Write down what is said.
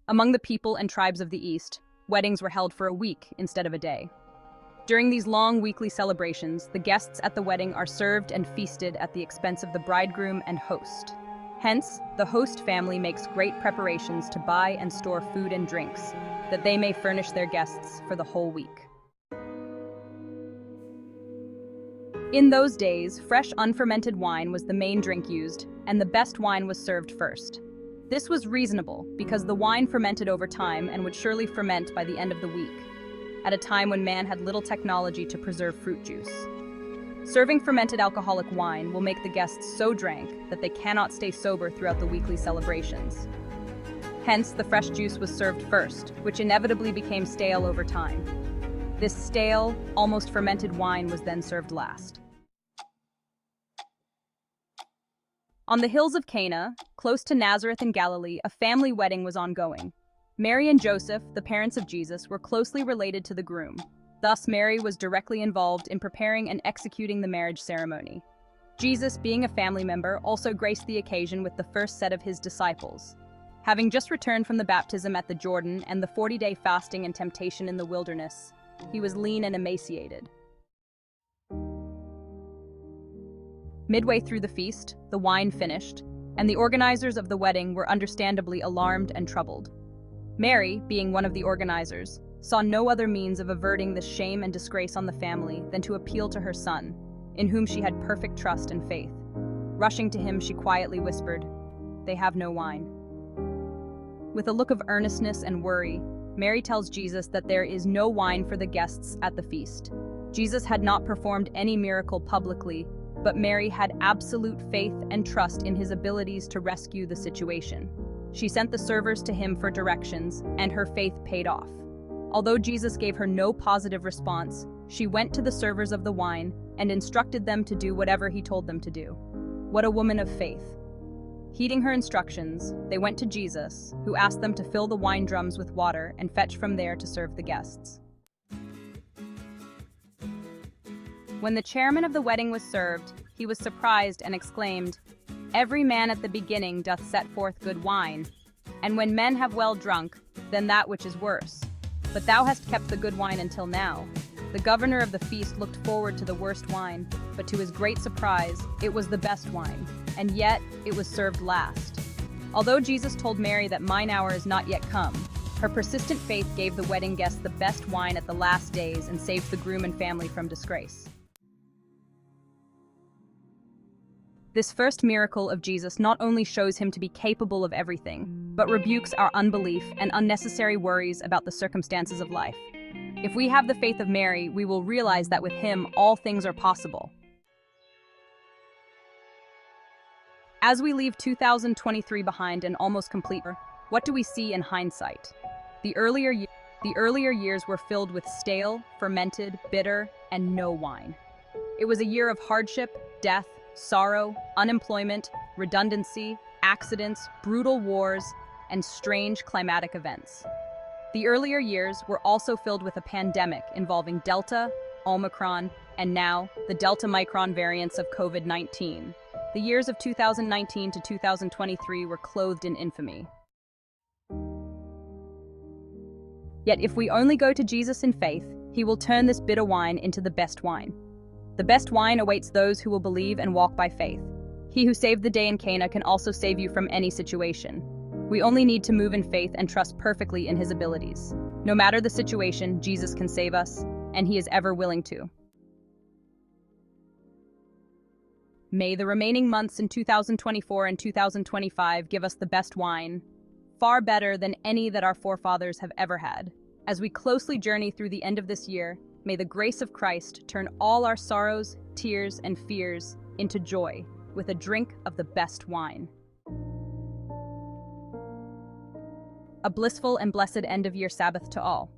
Among the people and tribes of the East, weddings were held for a week instead of a day. During these long weekly celebrations, the guests at the wedding are served and feasted at the expense of the bridegroom and host. Hence, the host family makes great preparations to buy and store food and drinks, that they may furnish their guests for the whole week. In those days, fresh unfermented wine was the main drink used, and the best wine was served first. This was reasonable because the wine fermented over time and would surely ferment by the end of the week, at a time when man had little technology to preserve fruit juice. Serving fermented alcoholic wine will make the guests so drank that they cannot stay sober throughout the weekly celebrations. Hence, the fresh juice was served first, which inevitably became stale over time. This stale, almost fermented wine was then served last. On the hills of Cana, close to Nazareth in Galilee, a family wedding was ongoing. Mary and Joseph, the parents of Jesus, were closely related to the groom. Thus, Mary was directly involved in preparing and executing the marriage ceremony. Jesus, being a family member, also graced the occasion with the first set of his disciples. Having just returned from the baptism at the Jordan and the 40-day fasting and temptation in the wilderness, he was lean and emaciated. Midway through the feast, the wine finished, and the organizers of the wedding were understandably alarmed and troubled. Mary, being one of the organizers, saw no other means of averting the shame and disgrace on the family than to appeal to her son, in whom she had perfect trust and faith. Rushing to him, she quietly whispered, "They have no wine." With a look of earnestness and worry, Mary tells Jesus that there is no wine for the guests at the feast. Jesus had not performed any miracle publicly, but Mary had absolute faith and trust in his abilities to rescue the situation. She sent the servers to him for directions, and her faith paid off. Although Jesus gave her no positive response, she went to the servers of the wine and instructed them to do whatever he told them to do. What a woman of faith! Heeding her instructions, they went to Jesus, who asked them to fill the wine drums with water and fetch from there to serve the guests. When the chairman of the wedding was served, he was surprised and exclaimed, "Every man at the beginning doth set forth good wine, and when men have well drunk, then that which is worse. But thou hast kept the good wine until now." The governor of the feast looked forward to the worst wine, but to his great surprise, it was the best wine, and yet it was served last. Although Jesus told Mary that mine hour is not yet come, her persistent faith gave the wedding guests the best wine at the last days and saved the groom and family from disgrace. This first miracle of Jesus not only shows him to be capable of everything, but rebukes our unbelief and unnecessary worries about the circumstances of life. If we have the faith of Mary, we will realize that with him all things are possible. As we leave 2023 behind and almost complete, what do we see in hindsight? The earlier years were filled with stale, fermented, bitter, and no wine. It was a year of hardship, death, sorrow, unemployment, redundancy, accidents, brutal wars, and strange climatic events. The earlier years were also filled with a pandemic involving Delta, Omicron, and now the Delta-Micron variants of COVID-19. The years of 2019 to 2023 were clothed in infamy. Yet if we only go to Jesus in faith, he will turn this bitter wine into the best wine. The best wine awaits those who will believe and walk by faith. He who saved the day in Cana can also save you from any situation. We only need to move in faith and trust perfectly in his abilities. No matter the situation, Jesus can save us, and he is ever willing to. May the remaining months in 2024 and 2025 give us the best wine, far better than any that our forefathers have ever had. As we closely journey through the end of this year, may the grace of Christ turn all our sorrows, tears, and fears into joy with a drink of the best wine. A blissful and blessed end of year Sabbath to all.